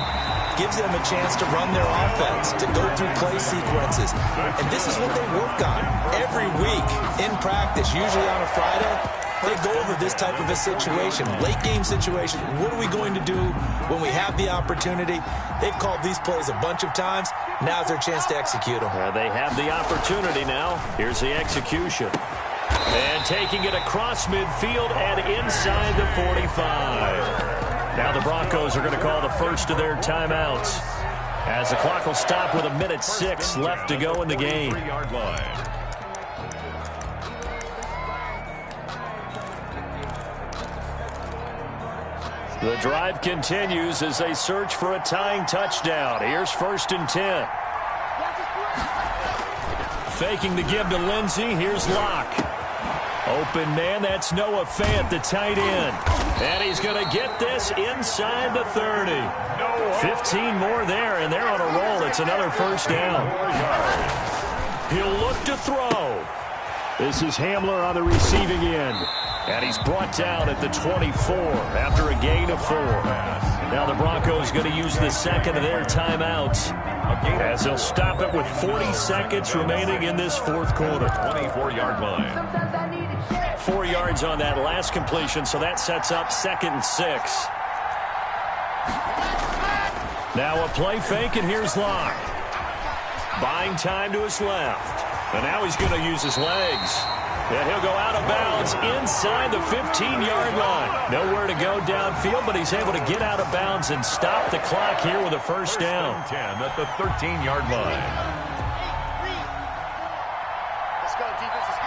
gives them a chance to run their offense, to go through play sequences. And this is what they work on every week in practice, usually on a Friday. They go over this type of a situation, late game situation. What are we going to do when we have the opportunity? They've called these plays a bunch of times. Now's their chance to execute them. They have the opportunity now. Here's the execution. And taking it across midfield and inside the 45. Now the Broncos are going to call the first of their timeouts, as the clock will stop with 1:06 left to go in the game. 3-yard line. The drive continues as they search for a tying touchdown. Here's 1st and 10. Faking the give to Lindsey. Here's Locke. Open man, that's Noah Fant, the tight end. And he's going to get this inside the 30. 15 more there, and they're on a roll. It's another first down. He'll look to throw. This is Hamler on the receiving end. And he's brought down at the 24 after a gain of 4. Now the Broncos going to use the second of their timeouts, as they'll stop it with 40 seconds remaining in this fourth quarter. 24-yard line. 4 yards on that last completion, so that sets up 2nd and 6. Now a play fake, and here's Locke. Buying time to his left. And now he's going to use his legs. And he'll go out of bounds inside the 15-yard line. Nowhere to go downfield, but he's able to get out of bounds and stop the clock here with a first down. 10 at the 13-yard line. Let's go, defense. Let's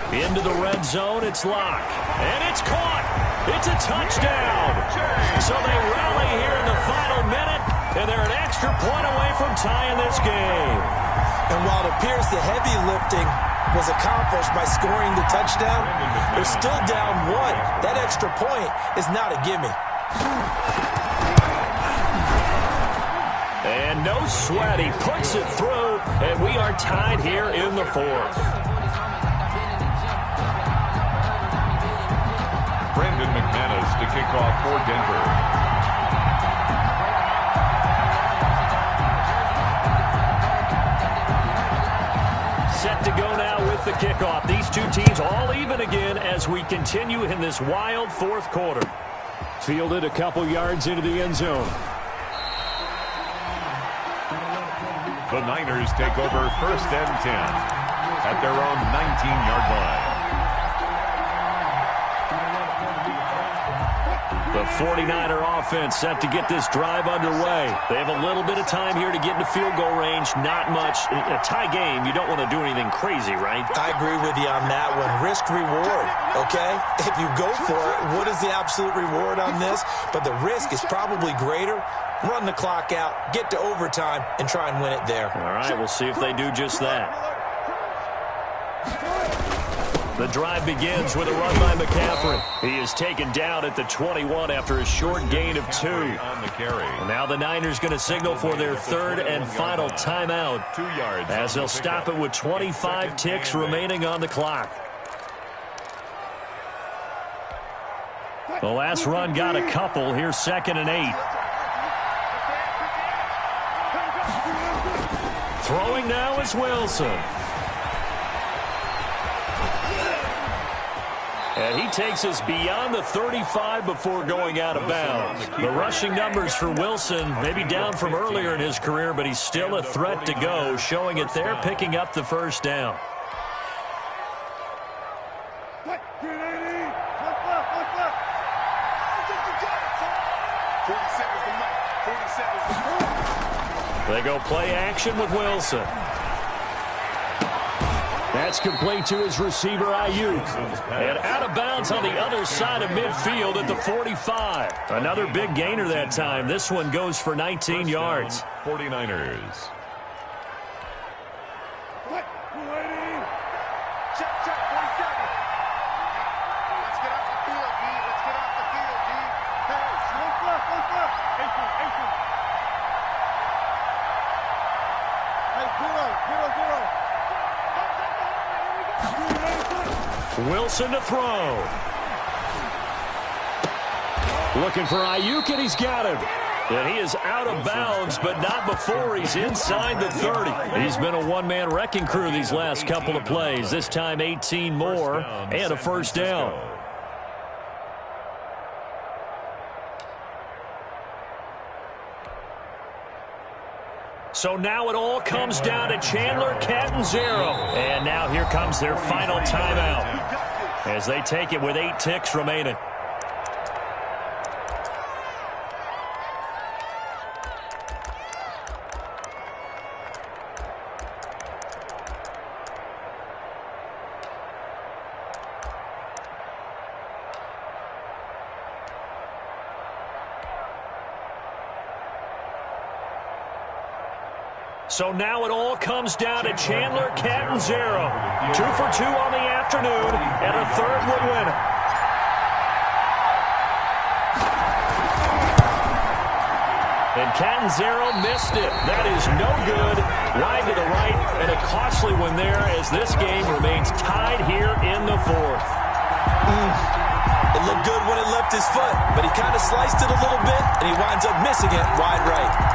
get Into the red zone, it's Locke. And it's caught. It's a touchdown. So they rally here in the final minute, and they're an extra point away from tying this game. And while it appears the heavy lifting was accomplished by scoring the touchdown, they're still down 1. That extra point is not a gimme. And no sweat, he puts it through, and we are tied here in the 4th. Brandon McManus to kick off for Denver. Set to go now with the kickoff. These two teams all even again as we continue in this wild fourth quarter. Fielded a couple yards into the end zone. The Niners take over 1st and 10 at their own 19-yard line. The 49er offense set to get this drive underway. They have a little bit of time here to get into field goal range. Not much. A tie game, you don't want to do anything crazy, right? I agree with you on that one. Risk-reward, okay? If you go for it, what is the absolute reward on this? But the risk is probably greater. Run the clock out, get to overtime, and try and win it there. All right, we'll see if they do just that. The drive begins with a run by McCaffrey. He is taken down at the 21 after a short gain of 2. On the carry. And now the Niners going to signal for their 3rd and final timeout, 2 yards as they'll stop it with 25 ticks remaining on the clock. The last run got a couple. Here's 2nd and 8. Throwing now is Wilson. And he takes us beyond the 35 before going out of bounds. The rushing numbers for Wilson maybe down from earlier in his career, but he's still a threat to go, showing it there, picking up the first down. They go play action with Wilson. That's complete to his receiver, Ayuk. And out of bounds on the other side of midfield at the 45. Another big gainer that time. This one goes for 19 yards. 49ers. Wilson to throw. Looking for Ayuk, and he's got him. And he is out of bounds, but not before he's inside the 30. He's been a one-man wrecking crew these last couple of plays. This time 18 more and a first down. So now it all comes down to Chandler Catanzaro. And now here comes their final timeout as they take it with 8 ticks remaining. So now it all comes down to Chandler Catanzaro. 2 for 2 on the afternoon, and a third would win it. And Catanzaro missed it. That is no good. Wide to the right, and a costly one there as this game remains tied here in the fourth. It looked good when it left his foot, but he kind of sliced it a little bit, and he winds up missing it wide right.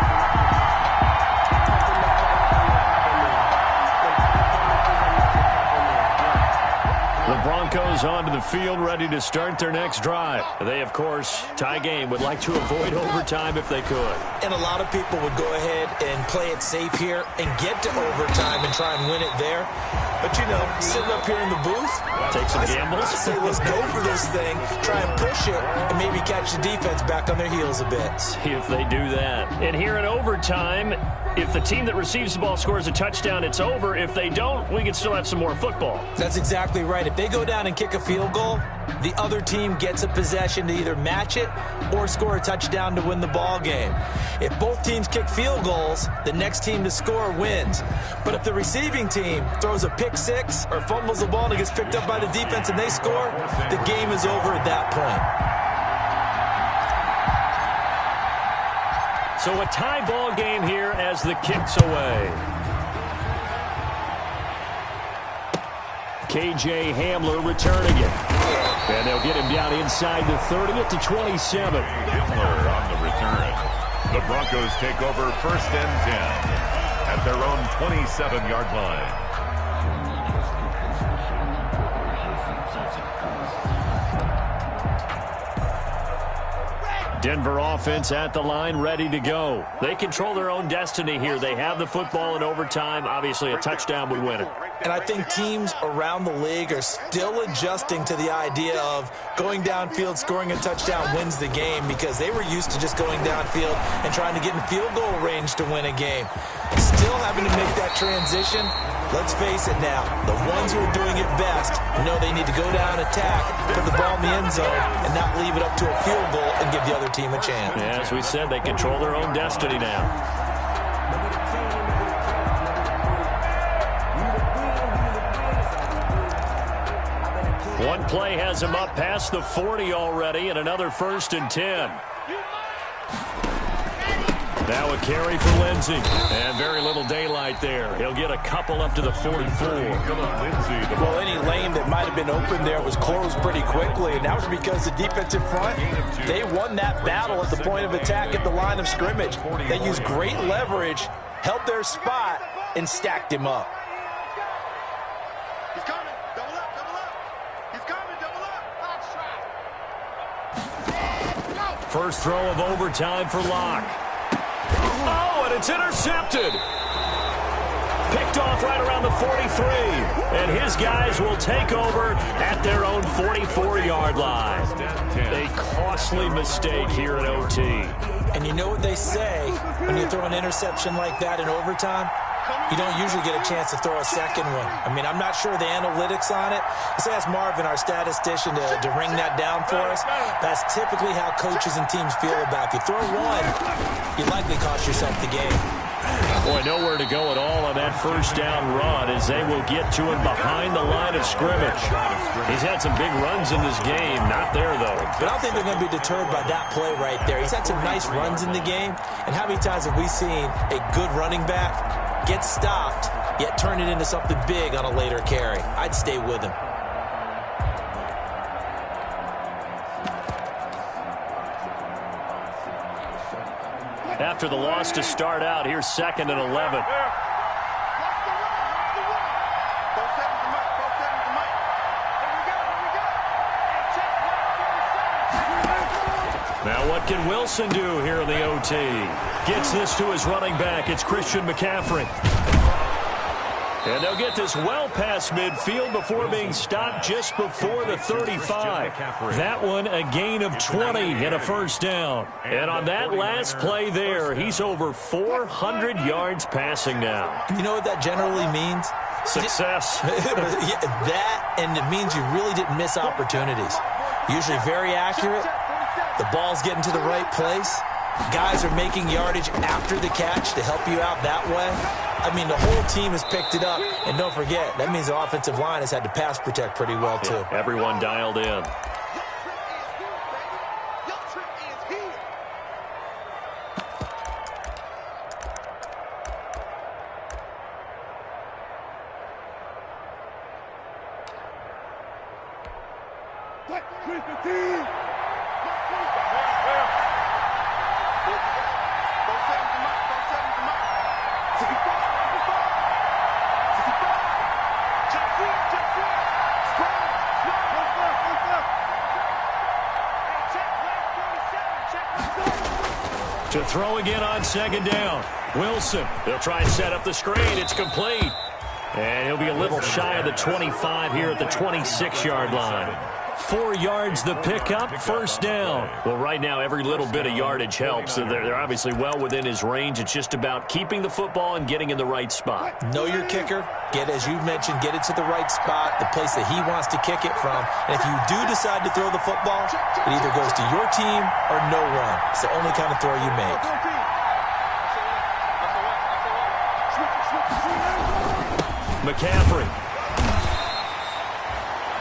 The Broncos onto the field, ready to start their next drive. They, of course, tie game, would like to avoid overtime if they could. And a lot of people would go ahead and play it safe here and get to overtime and try and win it there. But, you know, sitting up here in the booth, take some gambles. I say let's go for this thing, try and push it, and maybe catch the defense back on their heels a bit. See if they do that. And here in overtime, if the team that receives the ball scores a touchdown, it's over. If they don't, we can still have some more football. That's exactly right. If they go down and kick a field goal, the other team gets a possession to either match it or score a touchdown to win the ball game. If both teams kick field goals, the next team to score wins. But if the receiving team throws a pick six or fumbles the ball and it gets picked up by the defense and they score, the game is over at that point. So a tie ball game here as the kick's away. KJ Hamler returning it. And they'll get him down inside the 30 at the 27. Hamler on the return. The Broncos take over 1st and 10 at their own 27-yard line. Denver offense at the line, ready to go. They control their own destiny here. They have the football in overtime. Obviously, a touchdown would win it. And I think teams around the league are still adjusting to the idea of going downfield, scoring a touchdown wins the game, because they were used to just going downfield and trying to get in field goal range to win a game. Still having to make that transition. Let's face it now, the ones who are doing it best know they need to go down, attack, put the ball in the end zone, and not leave it up to a field goal and give the other team a chance. Yeah, as we said, they control their own destiny now. One play has him up past the 40 already, and another 1st and 10. Now a carry for Lindsey, and very little daylight there. He'll get a couple up to the 44. Well, any lane that might have been open there was closed pretty quickly, and that was because the defensive front, they won that battle at the point of attack at the line of scrimmage. They used great leverage, held their spot, and stacked him up. He's coming. Double up, double up. He's coming, double up. First throw of overtime for Locke. Oh, and it's intercepted. Picked off right around the 43. And his guys will take over at their own 44-yard line. A costly mistake here in OT. And you know what they say when you throw an interception like that in overtime? You don't usually get a chance to throw a second one. I mean, I'm not sure the analytics on it. Let's ask Marvin, our statistician, to ring that down for us. That's typically how coaches and teams feel about it. If you throw one, you likely cost yourself the game. Boy, nowhere to go at all on that first down run as they will get to him behind the line of scrimmage. He's had some big runs in this game. Not there, though. But I don't think they're going to be deterred by that play right there. He's had some nice runs in the game. And how many times have we seen a good running back get stopped, yet turn it into something big on a later carry? I'd stay with him. after the loss to start out. Here's 2nd and 11. Now what can Wilson do here in the OT? Gets this to his running back. It's Christian McCaffrey. And they'll get this well past midfield before being stopped just before the 35. That one a gain of 20 and a first down. And on that last play there, he's over 400 yards passing now. You know what that generally means? Success. That, and it means you really didn't miss opportunities. Usually very accurate. The ball's getting to the right place. Guys are making yardage after the catch to help you out that way. I mean, the whole team has picked it up. And don't forget, that means the offensive line has had to pass protect pretty well, too. Yeah, everyone dialed in. To throw again on 2nd down. Wilson, they'll try and set up the screen. It's complete. And he'll be a little shy of the 25 here at the 26-yard line. 4 yards the pickup, first down. Well, right now, every little bit of yardage helps. They're obviously well within his range. It's just about keeping the football and getting in the right spot. Know your kicker. As you mentioned, get it to the right spot, the place that he wants to kick it from. And if you do decide to throw the football, it either goes to your team or no one. It's the only kind of throw you make. McCaffrey.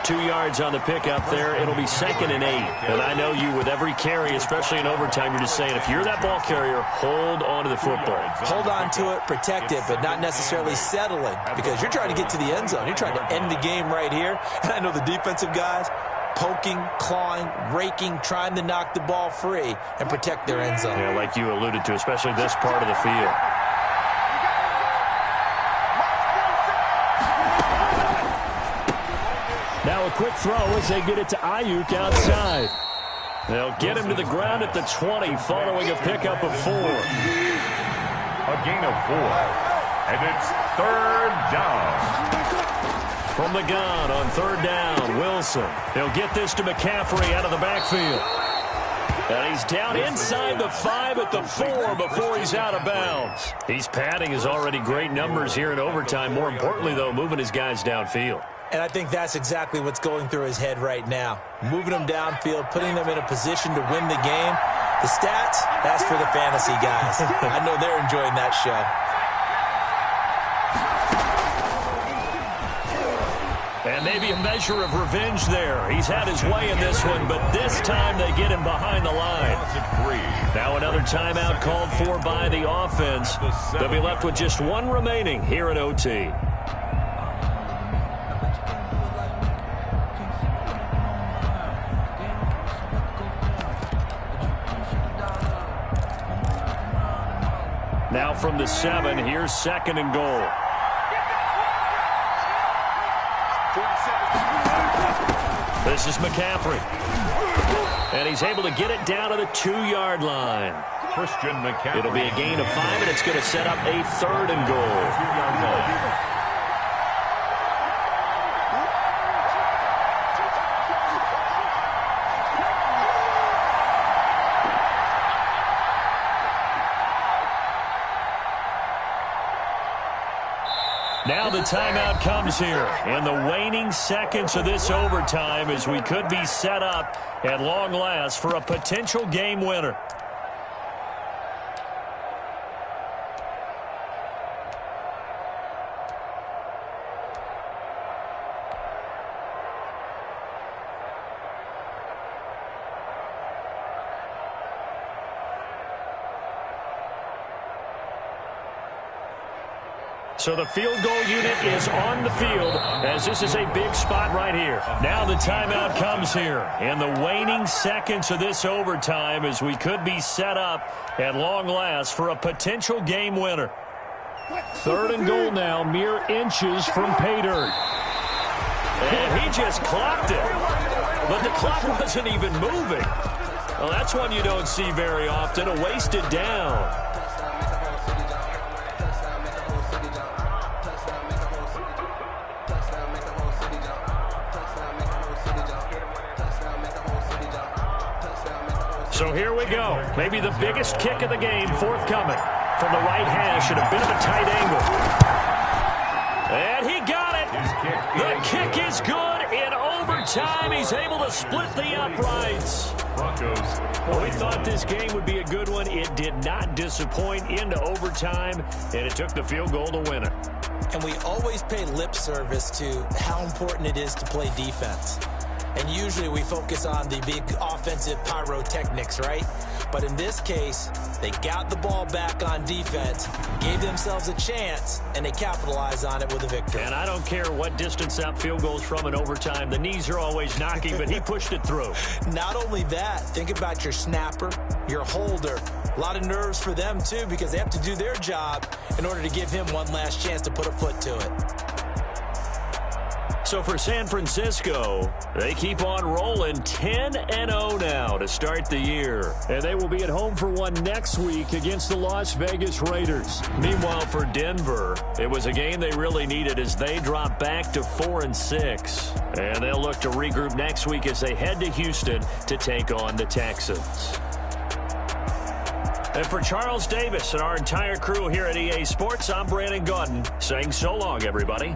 2 yards on the pickup there. It'll be 2nd and 8. And I know you, with every carry, especially in overtime, you're just saying, if you're that ball carrier, hold on to the football. Hold on to it, protect it, but not necessarily settling, because you're trying to get to the end zone. You're trying to end the game right here. And I know the defensive guys poking, clawing, raking, trying to knock the ball free and protect their end zone. Yeah, like you alluded to, especially this part of the field. Now a quick throw as they get it to Ayuk outside. They'll get him to the ground at the 20 following a pickup of 4. A gain of 4. And it's 3rd down. From the gun on 3rd down, Wilson. He'll get this to McCaffrey out of the backfield. And he's down inside the 5 at the 4 before he's out of bounds. He's padding his already great numbers here in overtime. More importantly, though, moving his guys downfield. And I think that's exactly what's going through his head right now. Moving them downfield, putting them in a position to win the game. The stats, that's for the fantasy guys. I know they're enjoying that show. And maybe a measure of revenge there. He's had his way in this one, but this time they get him behind the line. Now another timeout called for by the offense. They'll be left with just one remaining here in OT. Now from the 7, here's 2nd and goal. This is McCaffrey. And he's able to get it down to the 2-yard line. Christian McCaffrey. It'll be a gain of 5, and it's going to set up a 3rd and goal. 2-yard line. Now the timeout comes here in the waning seconds of this overtime as we could be set up at long last for a potential game winner. So the field goal unit is on the field as this is a big spot right here. Now the timeout comes here in the waning seconds of this overtime as we could be set up at long last for a potential game winner. 3rd and goal now, mere inches from pay dirt. And he just clocked it. But the clock wasn't even moving. Well, that's one you don't see very often, a wasted down. So here we go. Maybe the biggest kick of the game forthcoming from the right hash at a bit of a tight angle. And he got it. The kick is good in overtime. He's able to split the uprights. Well, we thought this game would be a good one. It did not disappoint into overtime, and it took the field goal to win it. And we always pay lip service to how important it is to play defense. And usually we focus on the big offensive pyrotechnics, right? But in this case, they got the ball back on defense, gave themselves a chance, and they capitalized on it with a victory. And I don't care what distance that field goes from in overtime. The knees are always knocking, but he pushed it through. Not only that, think about your snapper, your holder. A lot of nerves for them, too, because they have to do their job in order to give him one last chance to put a foot to it. So for San Francisco, they keep on rolling 10-0 now to start the year. And they will be at home for one next week against the Las Vegas Raiders. Meanwhile, for Denver, it was a game they really needed as they drop back to 4-6. And they'll look to regroup next week as they head to Houston to take on the Texans. And for Charles Davis and our entire crew here at EA Sports, I'm Brandon Gaudin saying so long, everybody.